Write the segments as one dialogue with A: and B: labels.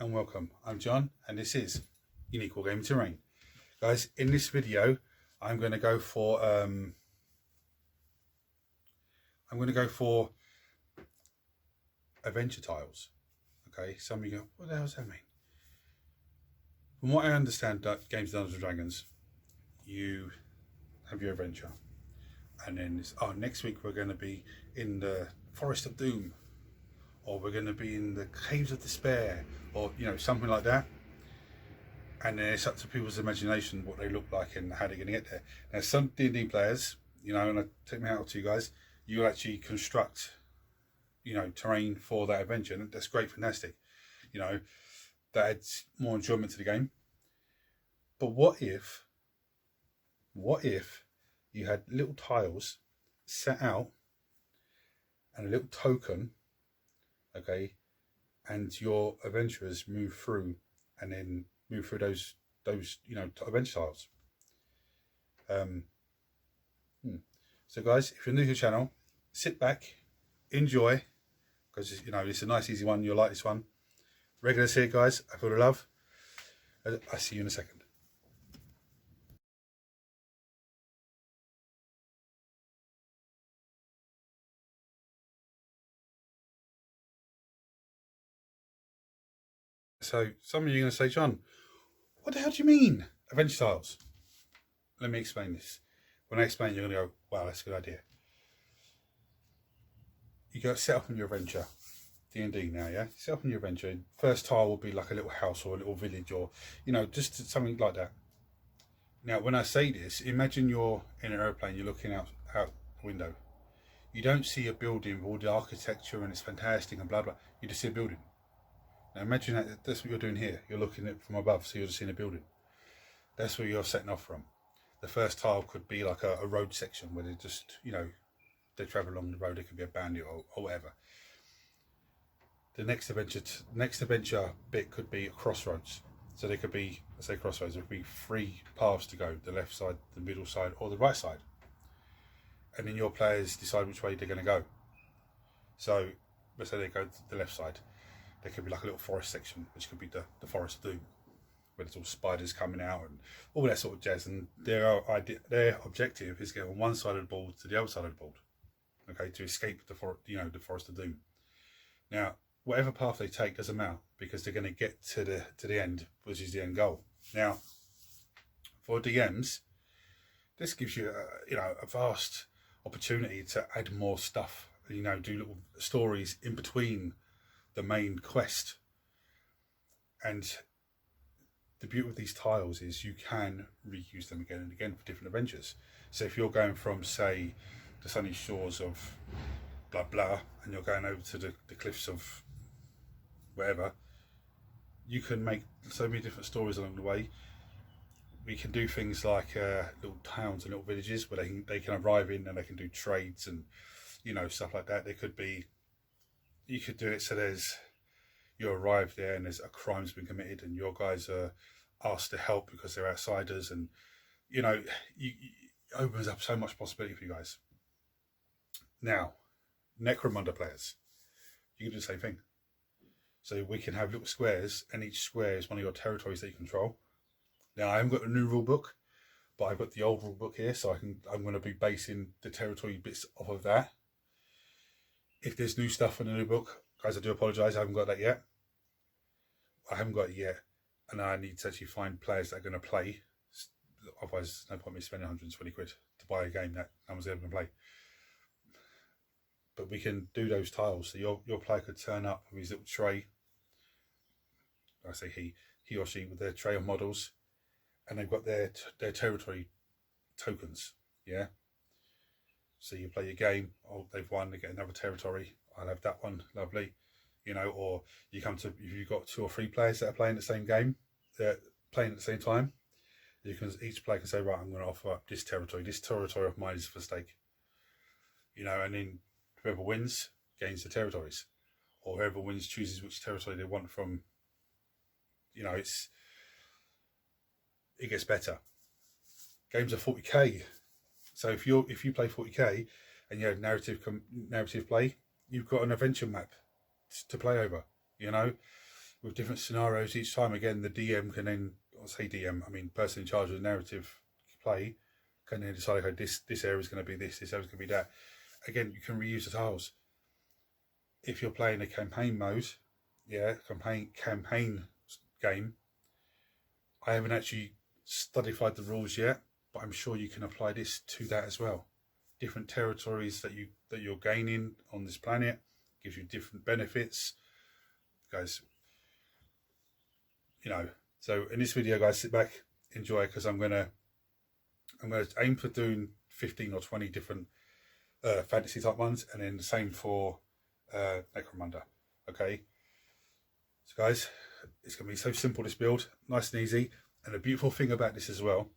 A: and welcome. I'm John and this is Unique Wargaming Terrain. Guys, in this video I'm going to go for adventure tiles. Okay, some of you go, what the hell does that mean? From what I understand, that games of Dungeons and Dragons, you have your adventure, and then next week we're going to be in the Forest of Doom, or we're going to be in the Caves of Despair, or something like that. And then it's up to people's imagination what they look like and how they're going to get there. Now, some D&D players, and I take my hat off to you guys, you actually construct terrain for that adventure, and that's great, fantastic. That adds more enjoyment to the game. But what if you had little tiles set out and a little token, okay, and your adventurers move through and then move through those adventure tiles. So guys, if you're new to the channel, sit back, enjoy, because it's a nice easy one. You'll like this one. Regulars here, guys, I feel the love. I'll see you in a second. So some of you are going to say, John, what the hell do you mean adventure tiles? Let me explain this. When I explain, you're going to go, wow, that's a good idea. You go set up on your adventure, D&D now, yeah? Set up on your adventure. First tile will be like a little house or a little village, or just something like that. Now, when I say this, imagine you're in an airplane, you're looking out the window. You don't see a building with all the architecture and it's fantastic and blah blah. You just see a building. Now imagine that's what you're doing here. You're looking at it from above, so you're just seeing a building. That's where you're setting off from. The first tile could be like a road section where they just, they travel along the road. It could be a bandit or whatever. The next adventure bit could be a crossroads. So there could be, let's say crossroads, there could be 3 paths to go: the left side, the middle side, or the right side. And then your players decide which way they're going to go. So let's say they go to the left side. There could be like a little forest section, which could be the Forest of Doom, where there's all spiders coming out and all that sort of jazz. And their objective is to get on one side of the board to the other side of the board, okay, to escape the Forest of Doom. Now, whatever path they take doesn't matter, because they're going to get to the end, which is the end goal. Now, for DMs, this gives you a vast opportunity to add more stuff. Do little stories in between the main quest. And the beauty of these tiles is you can reuse them again and again for different adventures. So if you're going from, say, the sunny shores of blah blah, and you're going over to the cliffs of wherever, you can make so many different stories along the way. We can do things like little towns and little villages where they can arrive in, and they can do trades and stuff like that. You could do it so you arrive there and there's a crime's been committed, and your guys are asked to help because they're outsiders, and it opens up so much possibility for you guys. Now, Necromunda players, you can do the same thing. So we can have little squares, and each square is one of your territories that you control. Now, I haven't got the new rule book, but I've got the old rule book here, so I'm going to be basing the territory bits off of that. If there's new stuff in the new book, guys, I do apologise, I haven't got that yet. I haven't got it yet, and I need to actually find players that are going to play. Otherwise, no point me spending 120 quid to buy a game that no one's ever going to play. But we can do those tiles, so your player could turn up with his little tray. I say he or she with their tray of models, and they've got their territory tokens, yeah? So you play your game, they've won, they get another territory, I'll have that one, lovely. Or you come to, if you've got 2 or 3 players that are playing the same game, they're playing at the same time, each player can say, right, I'm going to offer up this territory of mine is for stake. And then whoever wins gains the territories, or whoever wins chooses which territory they want from. It gets better. Games are 40k, so if you play 40k and you have narrative play, you've got an adventure map to play over. with different scenarios each time. Again, the DM can then, I'll say DM, I mean person in charge of the narrative play, can then decide, okay, this area is going to be this area is going to be that. Again, you can reuse the tiles. If you're playing a campaign mode, yeah, campaign game, I haven't actually studied the rules yet, but I'm sure you can apply this to that as well. Different territories that you're gaining on this planet gives you different benefits, guys. You know, so in this video, guys, sit back, enjoy, because I'm gonna aim for doing 15 or 20 different fantasy type ones, and then the same for Necromunda. Okay, so guys, it's gonna be so simple, this build, nice and easy. And the beautiful thing about this as well,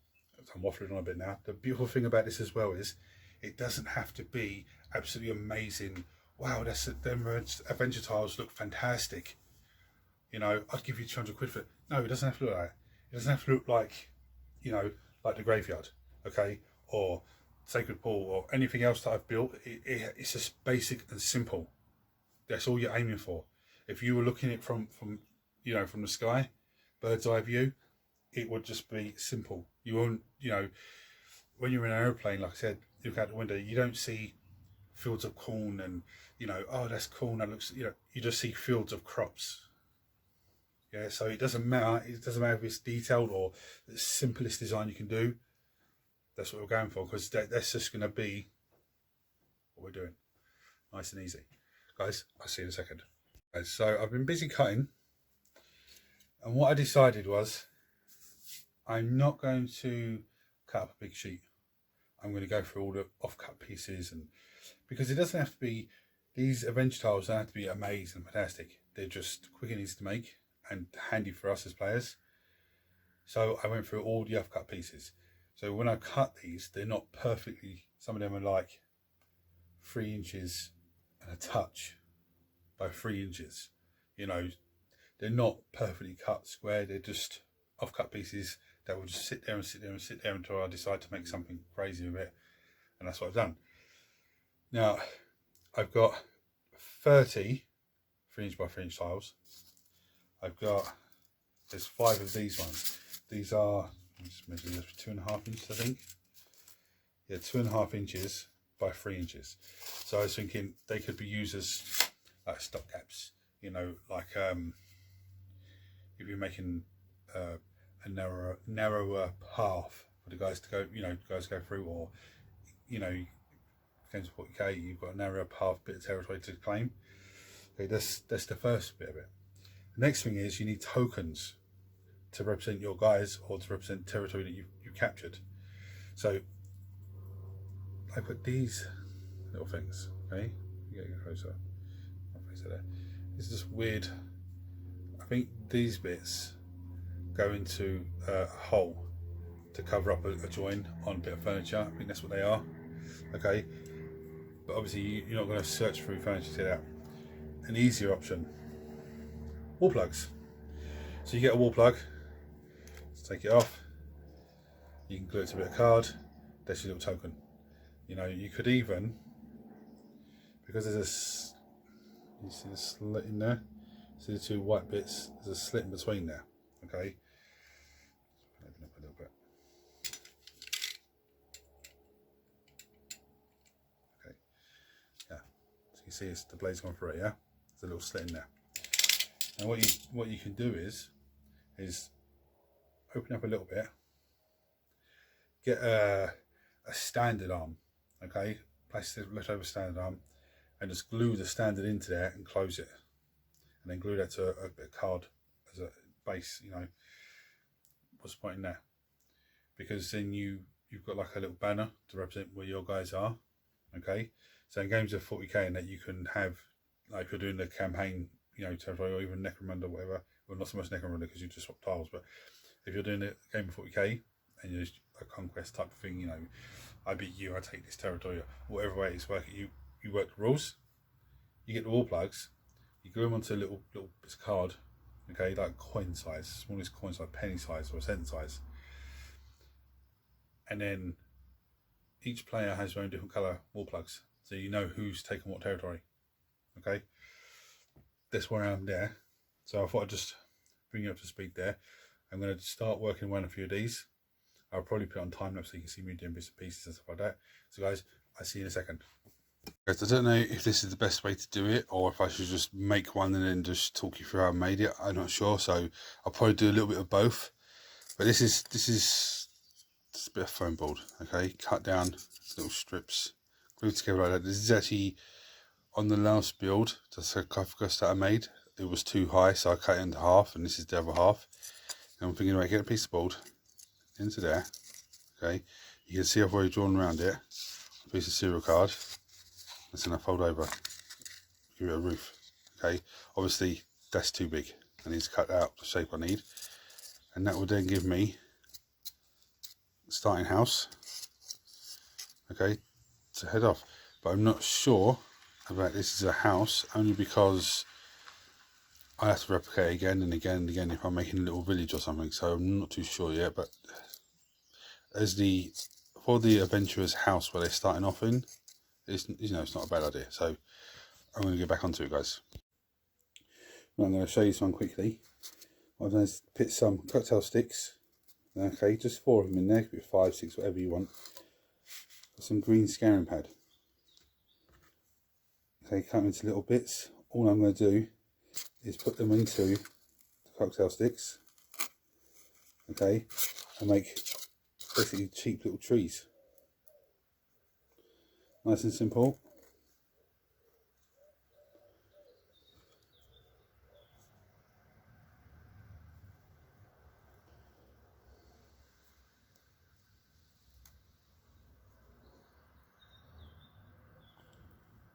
A: I'm waffling on a bit now, the beautiful thing about this as well is it doesn't have to be absolutely amazing. Wow, them adventure tiles look fantastic, you know, I'd give you 200 quid for it. No, it doesn't have to look like that. It doesn't have to look like, you know, like the graveyard, okay, or Sacred Pool, or anything else that I've built. It's just basic and simple. That's all you're aiming for. If you were looking at it from you know, from the sky, bird's eye view, it would just be simple. You won't, you know, when you're in an airplane, like I said, you look out the window, you don't see fields of corn and, you know, oh, that's corn, that looks, you know, you just see fields of crops. Yeah, so it doesn't matter if it's detailed or the simplest design you can do. That's what we're going for, because that's just going to be what we're doing. Nice and easy. Guys, I'll see you in a second. Guys, so I've been busy cutting, and what I decided was I'm not going to cut up a big sheet. I'm going to go through all the off-cut pieces, and because it doesn't have to be, these adventure tiles don't have to be amazing and fantastic. They're just quick and easy to make and handy for us as players. So I went through all the off-cut pieces. So when I cut these, they're not perfectly, some of them are like 3 inches and a touch by 3 inches. You know, they're not perfectly cut square, they're just off-cut pieces that will just sit there and sit there and sit there until I decide to make something crazy with it. And that's what I've done. Now, I've got 30 3-inch by 3-inch tiles. There's 5 of these ones. These are, I'm just measuring this, 2.5 inches, I think. Yeah, 2.5 inches by 3 inches. So I was thinking they could be used as like stopgaps, you know, like if you're making a narrower path for the guys to go, you know, go through, or, you know, going to 40k, you've got a narrower path, bit of territory to claim. Okay, that's the first bit of it. The next thing is you need tokens to represent your guys, or to represent territory that you captured. So I put these little things. Okay, get closer. There. It's just weird. I think these bits go into a hole to cover up a join on a bit of furniture. I think that's what they are. Okay, but obviously you're not going to search through furniture to get out. An easier option: wall plugs. So you get a wall plug. Let's take it off. You can glue it to a bit of card. That's your little token. You know, you could even, because there's you see the slit in there. See the 2 white bits. There's a slit in between there. Okay. Open up a little bit. Okay. Yeah. So you see, the blade's gone through it. Yeah. There's a little slit in there. And what you can do is open up a little bit. Get a standard arm. Okay. Place the leftover standard arm, and just glue the standard into there and close it, and then glue that to a bit of card as a base. You know, what's the point in that? Because then you've got like a little banner to represent where your guys are. Okay, so in games of 40k and that, you can have, like if you're doing the campaign, you know, territory, or even Necromunda or whatever. Well, not so much Necromunda because you just swap tiles, but if you're doing a game of 40k and you're a conquest type of thing, you know, I beat you, I take this territory, whatever way it's working, you work the rules. You get the wall plugs, you glue them onto a little bits of card, okay, like coin size, smallest coin size, penny size or cent size. And then each player has their own different colour wall plugs, so you know who's taken what territory. Okay, that's where I am there. So I thought I'd just bring you up to speed there. I'm going to start working on a few of these. I'll probably put it on time lapse so you can see me doing bits and pieces and stuff like that. So guys, I'll see you in a second. Guys, I don't know if this is the best way to do it or if I should just make one and then just talk you through how I made it. I'm not sure, so I'll probably do a little bit of both. But this is just a bit of foam board, okay? Cut down little strips, glued together like that. This is actually on the last build, the sarcophagus that I made. It was too high, so I cut it into half, and this is the other half. And I'm thinking, right, get a piece of board into there, okay? You can see I've already drawn around it a piece of serial card. And then I fold over, give it a roof, okay? Obviously, that's too big. I need to cut out the shape I need. And that will then give me a starting house, okay, to head off. But I'm not sure about this as a house, only because I have to replicate again and again and again if I'm making a little village or something, so I'm not too sure yet. But as for the adventurer's house where they're starting off in, it's not a bad idea. So I'm going to get back onto it, guys. Now I'm going to show you some quickly. I've done is put some cocktail sticks, okay, just 4 of them in there, could be 5, 6, whatever you want. Some green scouring pad. Okay, cut them into little bits. All I'm going to do is put them into the cocktail sticks, okay, and make basically cheap little trees. Nice and simple.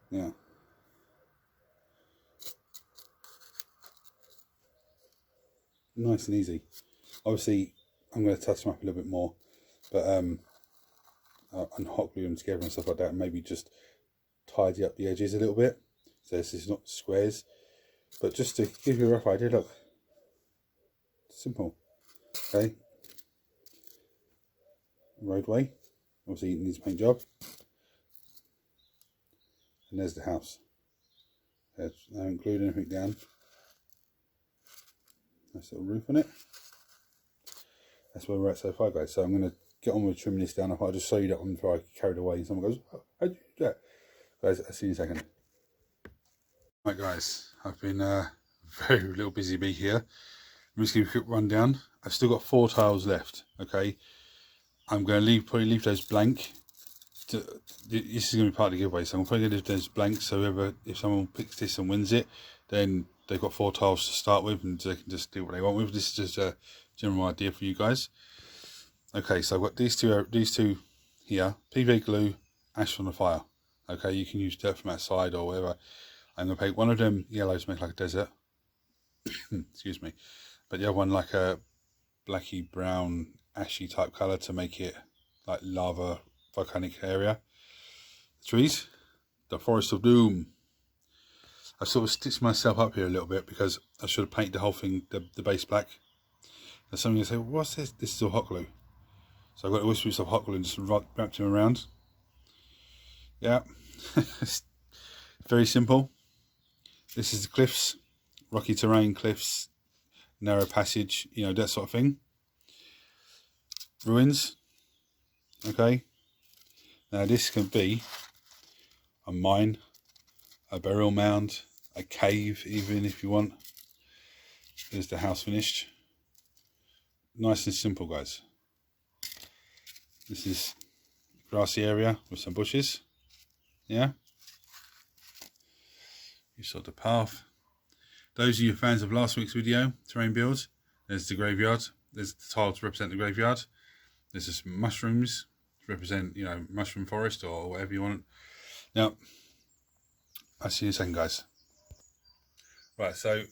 A: Yeah. Nice and easy. Obviously, I'm going to touch them up a little bit more, but and hot glue them together and stuff like that, and maybe just tidy up the edges a little bit. So this is not squares, but just to give you a rough idea, look, simple. Okay. Roadway, obviously it needs a paint job. And there's the house. I haven't glued anything down. Nice little roof on it. That's where we're at so far, guys. So I'm going to get on with trimming this down. I'll just show you that one before I get carried away. And someone goes, oh, how'd you do that? Guys, I'll see you in a second. Right, guys, I've been very little busy bee here. I'm just going to give a quick rundown. I've still got 4 tiles left, okay? I'm going to probably leave those blank. This is going to be part of the giveaway, so I'm probably going to leave those blank, so if someone picks this and wins it, then they've got 4 tiles to start with and they can just do what they want with. This is just a general idea for you guys. Okay, so I've got these two here, PVA glue, ash on the fire. Okay, you can use dirt from outside or whatever. I'm going to paint one of them yellow to make like a desert. Excuse me. But the other one like a blacky brown ashy type colour to make it like lava volcanic area. The trees, the Forest of Doom. I sort of stitched myself up here a little bit because I should have painted the whole thing, the base black. And some of you say, well, what's this? This is all hot glue. So I've got all strips of hot glue and just wrapped them around. Yeah, very simple. This is the cliffs, rocky terrain, cliffs, narrow passage, that sort of thing. Ruins. Okay. Now this can be a mine, a burial mound, a cave even if you want. There's the house finished. Nice and simple, guys. This is a grassy area with some bushes. Yeah. You saw the path. Those of you fans of last week's video, terrain builds, there's the graveyard. There's the tile to represent the graveyard. There's just mushrooms to represent, mushroom forest or whatever you want. Now, I'll see you in a second, guys. Right, so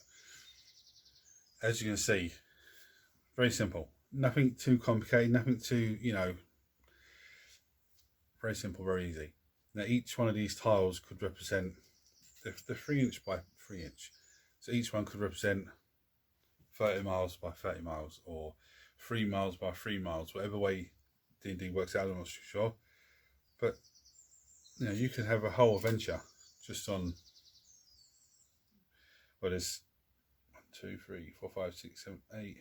A: as you can see, very simple. Nothing too complicated, nothing too, very simple, very easy. Now, each one of these tiles could represent the 3" by 3". So each one could represent 30 miles by 30 miles or 3 miles by 3 miles, whatever way D&D works out, I'm not sure. But, you could have a whole adventure just on, well, there's 2, 3, 4, 5, 6, 7, 8.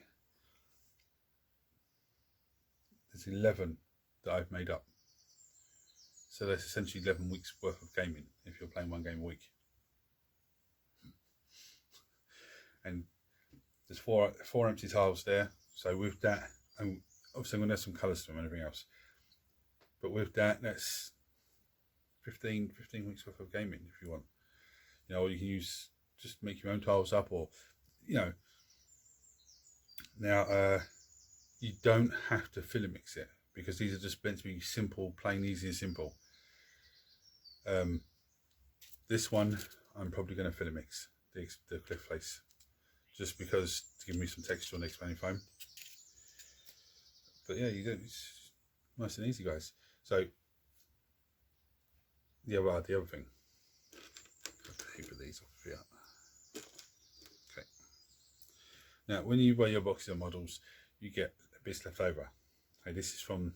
A: There's 11 that I've made up. So that's essentially 11 weeks worth of gaming if you're playing one game a week. And there's four empty tiles there. So with that, and obviously I'm going to add some colours to them and everything else. But with that, that's 15 weeks worth of gaming if you want. You know, or you can use, just make your own tiles up, or, you know. Now, you don't have to filler mix it, because these are just meant to be simple, plain, easy and simple. This one, I'm probably going to filler mix, the cliff face, just because to give me some texture on the expanding foam. But yeah, you do, it's nice and easy, guys. So, yeah, well, the other thing, a heap of these off here. Okay. Now, when you buy your boxes of models, you get bits left over. Okay, this is from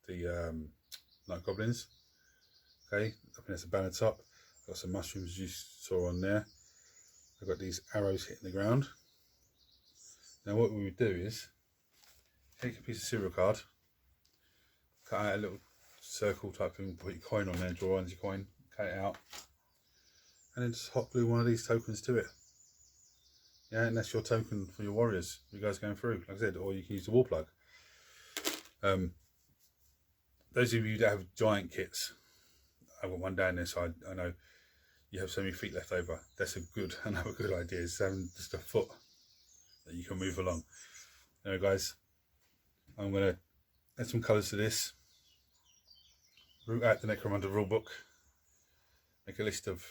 A: the Night Goblins. Okay, I think that's a banner top. I've got some mushrooms you saw on there. I've got these arrows hitting the ground. Now what we would do is take a piece of cereal card, cut out a little circle type thing, put your coin on there, draw on your coin, cut it out, and then just hot glue one of these tokens to it. Yeah, and that's your token for your warriors, you guys going through, like I said, or you can use the wall plug. Those of you that have giant kits, I've got one down there, so I know you have so many feet left over. That's another good idea, is having just a foot that you can move along. Anyway, guys, I'm going to add some colours to this, root out the Necromunda rulebook, make a list of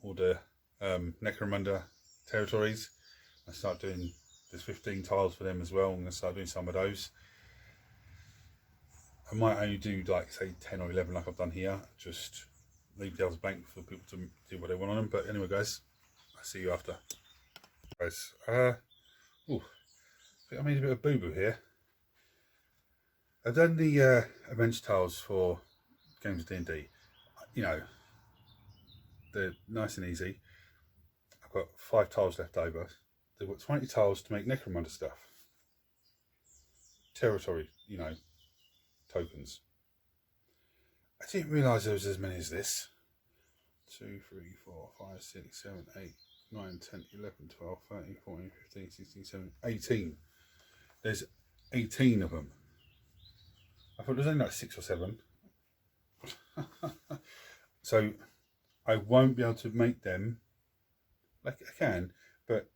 A: all the Necromunda territories. I start doing, there's 15 tiles for them as well. I'm going to start doing some of those. I might only do like say 10 or 11 like I've done here, just leave the others blank for people to do what they want on them. But anyway, guys, I'll see you after. Guys, I think I made a bit of boo-boo here. I've done the adventure tiles for games of D&D. You know, they're nice and easy. I've got 5 tiles left over. They've got 20 tiles to make Necromunda stuff. Territory, you know, tokens. I didn't realise there was as many as this. 2, 3, 4, 5, 6, 7, 8, 9, 10, 11, 12, 13, 14, 15, 16, 17, 18. There's 18 of them. I thought there was only like 6 or 7. So I won't be able to make them. Like I can, but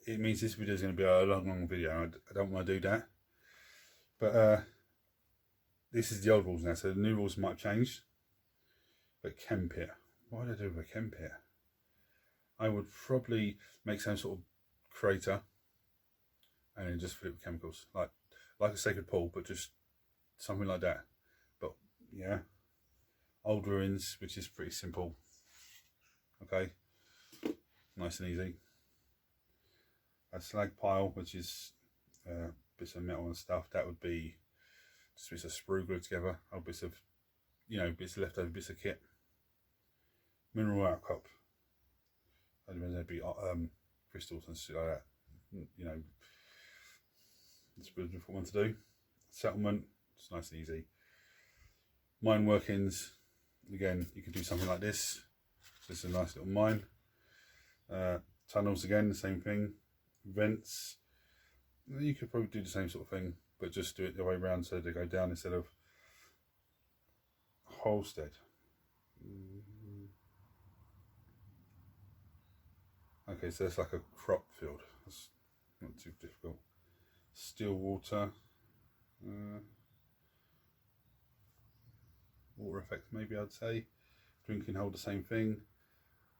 A: it means this video is going to be a long video. I don't want to do that. But this is the old rules now, so the new rules might have changed. But chem pit. What would I do with a chem pit? I would probably make some sort of crater and then just fill it with chemicals. Like a sacred pool, but just something like that. But yeah. Old ruins, which is pretty simple. Okay. Nice and easy. A slag pile, which is bits of metal and stuff. That would be just bits of sprue glued together, or bits of, you know, bits of leftover bits of kit. Mineral outcrop. There'd be crystals and shit like that. You know, it's a beautiful one to do. Settlement, it's nice and easy. Mine workings, again, you could do something like this. This is a nice little mine. Tunnels, again, the same thing. Vents, you could probably do the same sort of thing, but just do it the way around so they go down instead of Holstead. Okay, so it's like a crop field. That's not too difficult. Still water. Water effect, maybe I'd say. Drinking hole, the same thing.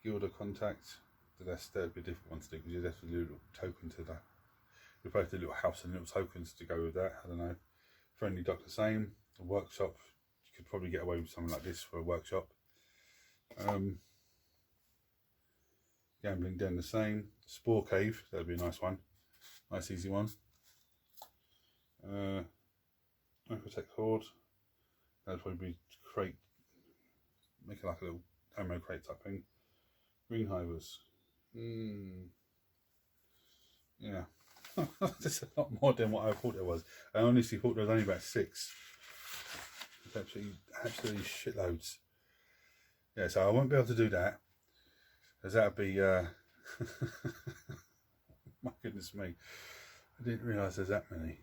A: Gilder contact. That'd be a difficult one to do because you'd have to do a little token to that. You'd probably have to do a little house and little tokens to go with that. I don't know. Friendly dock, the same. A workshop, you could probably get away with something like this for a workshop. Gambling den, the same. Spore cave, that'd be a nice one. Nice easy one. Protect horde. That'd probably be crate. Make it like a little ammo crate type thing. Green hivers. Yeah. That's a lot more than what I thought there was. I honestly thought there was only about 6. It's absolutely shitloads. Yeah, so I won't be able to do that, because that would be, my goodness me, I didn't realise there's that many.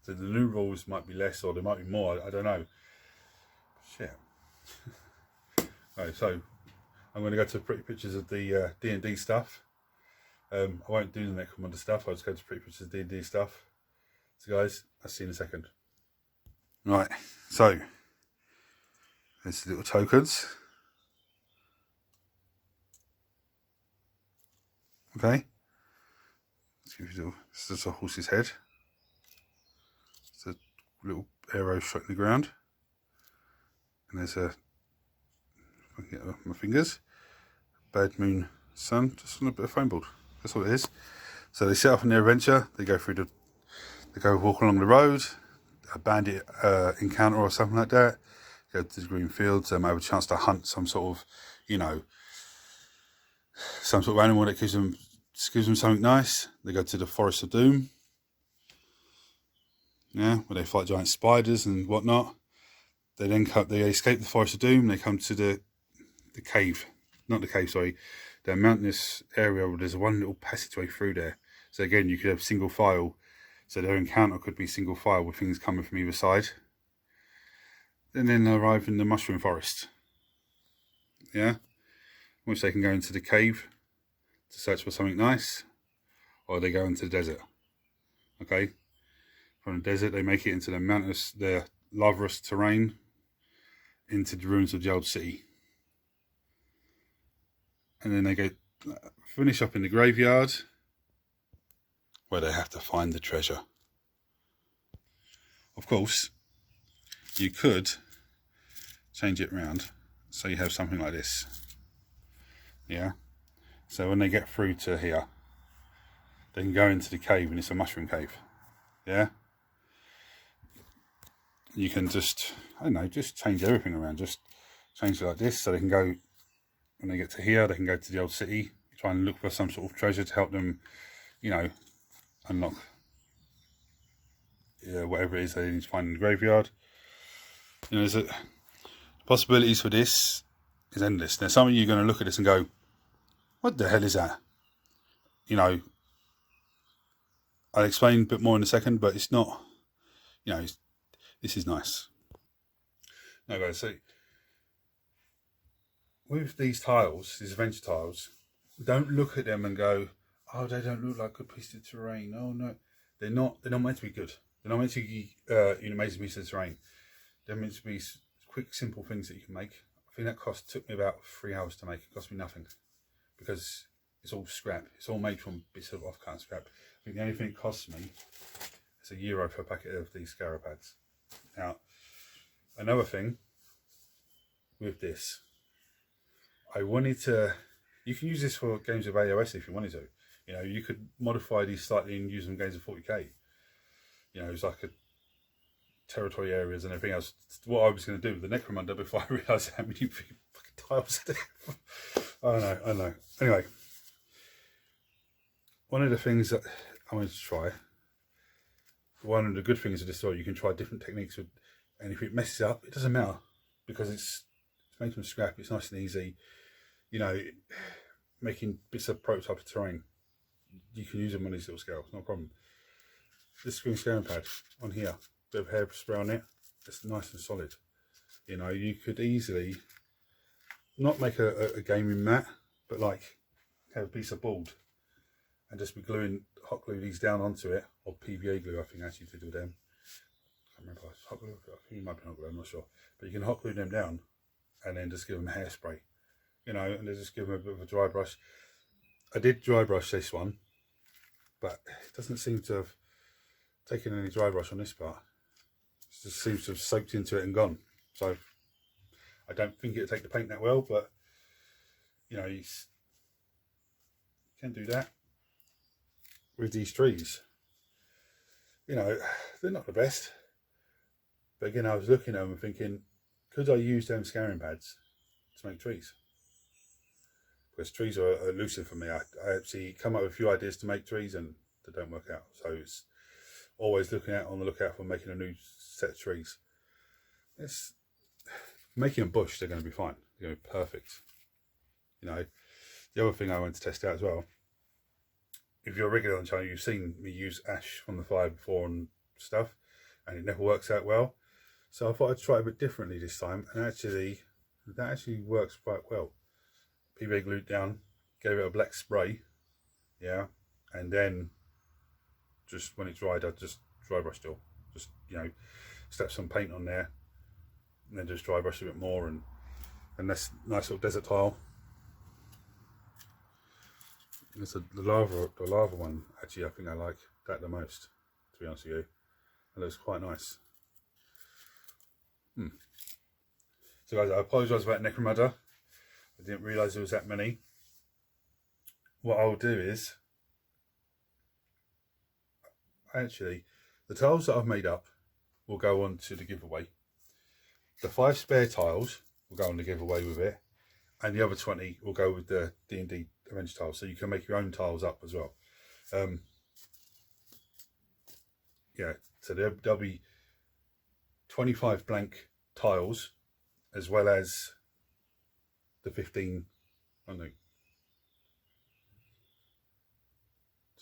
A: So the new rules might be less, or there might be more, I don't know. Shit. Right, so I'm going to go to pretty pictures of the D&D stuff. I won't do the Necromunda stuff, I'll just go to pretty pictures of D&D stuff. So guys, I'll see you in a second. Right, so there's the little tokens. Okay, let's give you this is a horse's head. It's a little arrow shot in the ground, and there's a, if I can get my fingers, bad moon sun, just on a bit of foam board. That's all it is. So they set off on their adventure. They go walk along the road, a bandit encounter or something like that. Go to the green fields. They might have a chance to hunt some sort of, some sort of animal that gives them something nice. They go to the Forest of Doom. Yeah, where they fight giant spiders and whatnot. They then they escape the Forest of Doom. They come to the cave, not the cave, sorry, the mountainous area where there's one little passageway through there. So again, you could have single file. So their encounter could be single file with things coming from either side. And then they arrive in the mushroom forest. Yeah, which they can go into the cave to search for something nice, or they go into the desert. Okay, from the desert they make it into the mountainous, the lavas terrain, into the ruins of the old city, and then they go finish up in the graveyard, where they have to find the treasure. Of course, you could change it around so you have something like this. Yeah, so when they get through to here, they can go into the cave, and it's a mushroom cave. Yeah, you can just, I don't know, just change everything around, just change it like this, so they can go, when they get to here, they can go to the old city, try and look for some sort of treasure to help them, unlock whatever it is they need to find in the graveyard. There's possibilities for this is endless. Now, some of you are going to look at this and go, what the hell is that? I'll explain a bit more in a second, but it's not, this is nice. Now guys, so with these tiles, these adventure tiles, don't look at them and go, oh, they don't look like good pieces of terrain. Oh no, they're not meant to be good. They're not meant to be amazing pieces of terrain. They're meant to be quick, simple things that you can make. I think that took me about 3 hours to make. It cost me nothing, because it's all scrap. It's all made from bits of off-cut scrap. I think the only thing it costs me is €1 for a packet of these scarab pads. Now, another thing with this, I wanted to, you can use this for games of AOS if you wanted to. You could modify these slightly and use them in games of 40k. It's like a territory areas and everything else. What I was going to do with the Necromunda before I realised how many fucking tiles there. I know. Anyway, one of the things that I wanted to try, one of the good things of this story, you can try different techniques with, and if it messes up, it doesn't matter, because it's made from scrap. It's nice and easy. Making bits of prototype of terrain, you can use them on these little scales, no problem. This green scaling pad on here, bit of hairspray on it, it's nice and solid. You could easily not make a gaming mat, but like have a piece of board and just be hot glue these down onto it, or PVA glue, I think actually to do them. I can't remember, hot glue, I think it might be hot glue, I'm not sure. But you can hot glue them down and then just give them hairspray, and then just give them a bit of a dry brush. I did dry brush this one, but it doesn't seem to have taken any dry brush on this part. It just seems to have soaked into it and gone. So I don't think it'll take the paint that well, but you can do that with these trees. They're not the best, but again, I was looking at them and thinking, could I use them scouring pads to make trees? Because trees are elusive for me. I actually come up with a few ideas to make trees, and that don't work out. So it's always on the lookout for making a new set of trees. It's making a bush, they're going to be fine. They're going to be perfect. You know, the other thing I want to test out as well, if you're regular on the channel, you've seen me use ash from the fire before and stuff, and it never works out well. So I thought I'd try a bit differently this time, and actually, that actually works quite well. PVA glued down, gave it a black spray, yeah, and then just when it dried, I just dry brushed it all. Just, you know, slap some paint on there, and then just dry brush a bit more, and that's nice little desert tile. It's the lava one, actually, I think I like that the most, to be honest with you. It looks quite nice. So guys, I apologise about Necromunda. I didn't realise there was that many. What I'll do is, actually, the tiles that I've made up will go on to the giveaway. The 5 spare tiles will go on the giveaway with it, and the other 20 will go with the D&D Adventure tiles, so you can make your own tiles up as well. Yeah, so there'll be 25 blank tiles, as well as the 15, I don't know,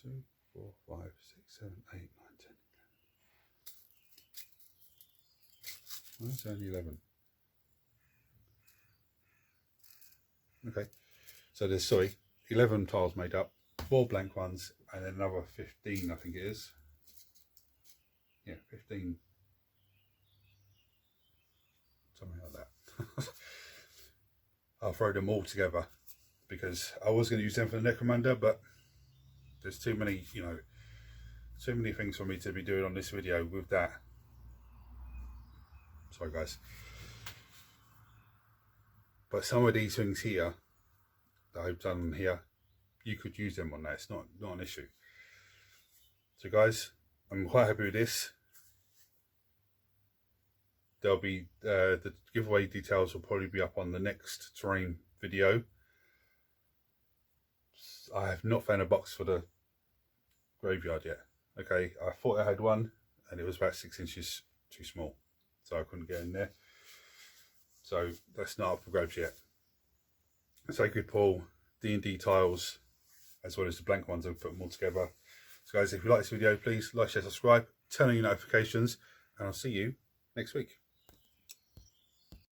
A: 2, 4, 5, 6, 7, 8, 9, 10. Well, it's only 11. Okay, so there's, sorry, 11 tiles made up, 4 blank ones, and then another 15, I think it is. Yeah, 15. Something like that. I'll throw them all together, because I was going to use them for the Necromunda, but there's too many, you know, too many things for me to be doing on this video with that. Sorry guys. But some of these things here that I've done here, you could use them on that. It's not an issue. So guys, I'm quite happy with this. There'll be the giveaway details will probably be up on the next terrain video. I have not found a box for the graveyard yet. Okay, I thought I had one, and it was about 6 inches too small, so I couldn't get in there. So that's not up for grabs yet. Sacred Pool, D&D tiles, as well as the blank ones, I'll put them all together. So guys, if you like this video, please like, share, subscribe, turn on your notifications, and I'll see you next week.